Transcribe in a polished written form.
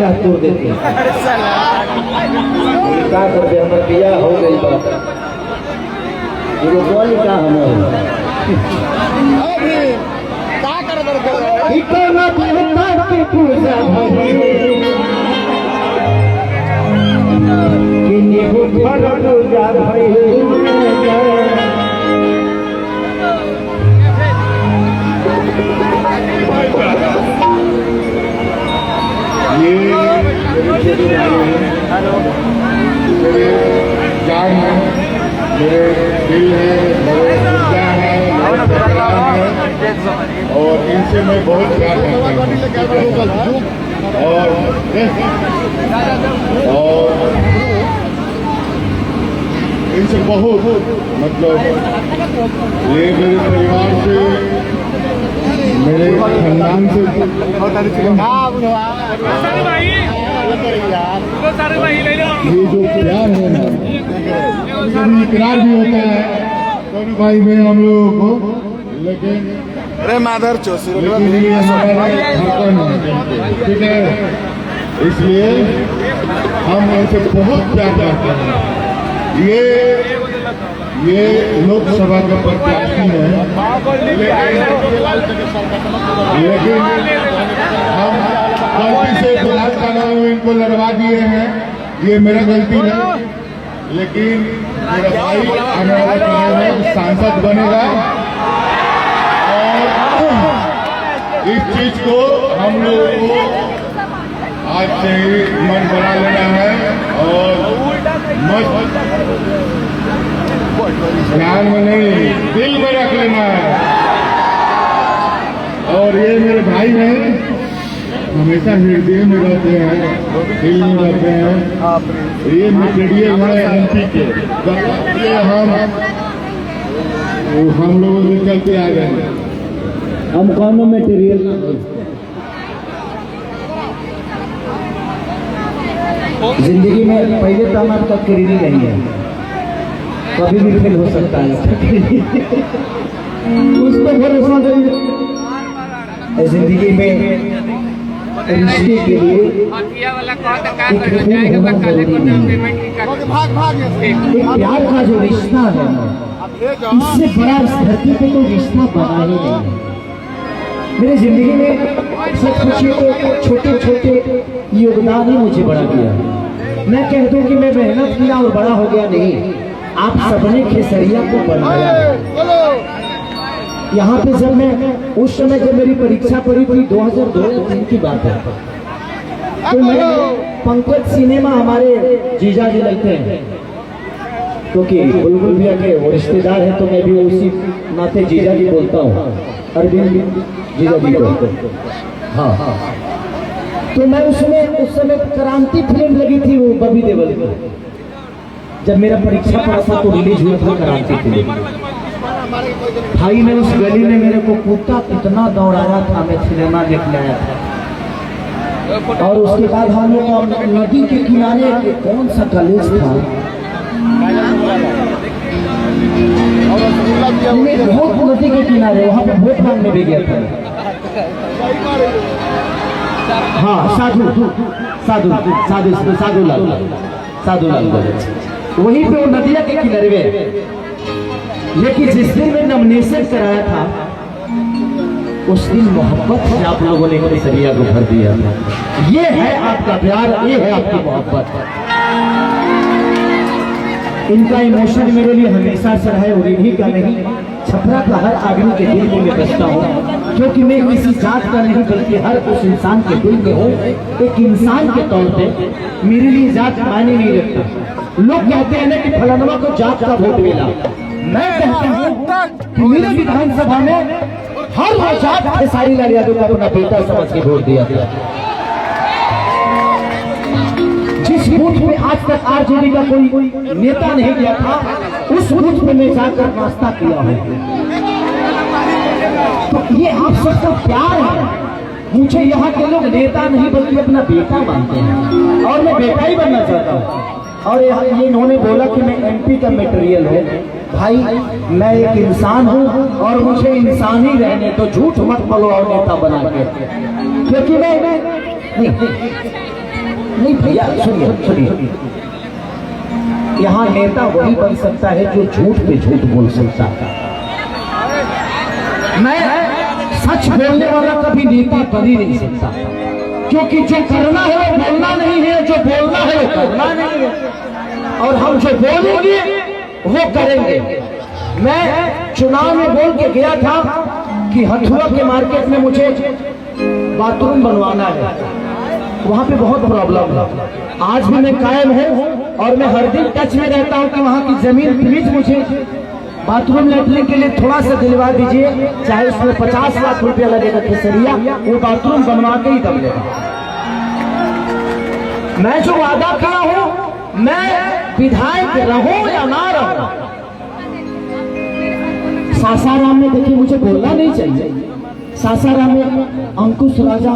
बियाह तोड़ देते हैं। क्या करते हमारे बियाह हो गई बात बोली का मेरे जान है, मेरे दिल है, मेरे ऊर्जा है, मेरे प्यार है और इनसे मैं बहुत प्यार करता हूँ। और इनसे बहुत मतलब ये मेरे परिवार से, मेरे खानदान से ये जो प्यार है ना, इकरार भी होता है दोनों भाई में हम लोगों को, लेकिन अरे माधर चौसी ठीक है, इसलिए हम इनसे बहुत प्यार करते हैं। ये लोकसभा का प्रत्याशी है, लेकिन हम गलती से गुलाब का नाम इनको लड़वा दिए हैं, ये मेरा गलती नहीं, लेकिन मेरा भाई आने वाले समय में सांसद बनेगा और इस चीज को हम लोगों को आज से ही मन बना लेना है और मस्त ध्यान में नहीं दिल में रख लेना है। और ये मेरे भाई हैं, हमेशा हृदय में रहते हैं, दिल में रहते हैं। ये मटेरियल है एमपी के, ये हम लोगों से चलते आ गए। हम कौन मटेरियल जिंदगी में पहले तो हम आपका करीबी नहीं है, कभी भी फेल हो सकता है, उस पर भरोसा करिए। जिंदगी में रिश्ते के लिए एक प्यार का जो रिश्ता है, इससे बड़ा इस धरती पे तो रिश्ता बना ही नहीं। मेरी जिंदगी में सच पूछिए तो छोटे छोटे योगदान ही मुझे बड़ा किया। मैं कह दूं कि मैं मेहनत किया और बड़ा हो गया, नहीं, आप सबने खेसरिया को बनाया। यहाँ पे जब मैं उस समय जब मेरी परीक्षा पड़ी थी 2002-03 की बात है, तो मैं पंकज सिनेमा हमारे जीजा जी लगते हैं, क्योंकि बुलबुल भैया के वो रिश्तेदार हैं, तो मैं भी उसी नाते जीजा जी बोलता हूँ, अरविंद जीजा जी को। हाँ, तो मैं उस समय क्रांति फिल्म लगी थी, वो बबी देवल की, जब मेरा परीक्षा पड़ा था तो रिलीज हुआ था क्रांति फिल्म। भाई ने उस गली में मेरे को कुत्ता कितना दौड़ाया था, मैं सिनेमा देखने आया था। और उसके बाद हम लोग नदी के किनारे कौन सा कॉलेज था, बहुत नदी के किनारे, वहाँ पे वोट मांगने भी गया था। हाँ, साधु लाल वहीं पे वो नदिया के किनारे में। लेकिन जिस दिन में नॉमिनेशन कराया था, उस दिन मोहब्बत से आप लोगों ने केसरिया को भर दिया था। ये है आपका प्यार, ये है आपकी मोहब्बत। इनका इमोशन मेरे लिए हमेशा से रहा है, और इन्हीं का नहीं, छपरा का हर आदमी के दिल में मैं बसता हूँ, क्योंकि मैं किसी जात का नहीं बल्कि हर उस इंसान के दिल में हूँ। एक इंसान के तौर पे मेरे लिए जात मायने नहीं रखता। लोग कहते हैं ना कि फलाना को जात का वोट मिला, मैं कहता हूँ कि मेरे विधानसभा में हर वो जात खेसारी लाल यादव को अपना बेटा समझ के वोट दिया था। जिस बूथ में आज तक आरजेडी का कोई नेता नहीं गया था, उस बूथ में मैं जाकर नाश्ता किया हूँ। तो ये आप सबका प्यार है। मुझे यहाँ के लोग नेता नहीं बल्कि अपना बेटा मानते हैं, और मैं बेटा ही बनना चाहता हूँ। और ये इन्होंने बोला कि मैं एमपी का मटेरियल हूँ। भाई, मैं एक इंसान हूँ और मुझे इंसान ही रहने तो, झूठ मत बोलो और नेता बना के, क्योंकि मैं नहीं भैया, सुनिए सुनिए, यहाँ नेता वही बन सकता है जो झूठ पे झूठ बोल सकता है। मैं सच बोलने वाला कभी नेता बन ही नहीं सकता, क्योंकि जो करना है वो बोलना नहीं है, जो बोलना है वो करना नहीं है, और हम जो बोलेंगे वो करेंगे। मैं चुनाव में बोल के गया था कि हथुआ के मार्केट में मुझे बाथरूम बनवाना है, वहां पे बहुत प्रॉब्लम है। आज भी मैं कायम हूँ और मैं हर दिन टच में रहता हूँ कि वहां की जमीन प्लीज मुझे बाथरूम लेटने के लिए थोड़ा सा दिलवा दीजिए, चाहे उसमें 50 लाख रुपया लगेगा केसरिया, वो बाथरूम बनवा के ही दम लेगा। मैं जो वादा किया हूँ, मैं विधायक रहूं या ना रहूं, सासाराम में देखिए मुझे बोलना नहीं चाहिए, सासाराम में अंकुश राजा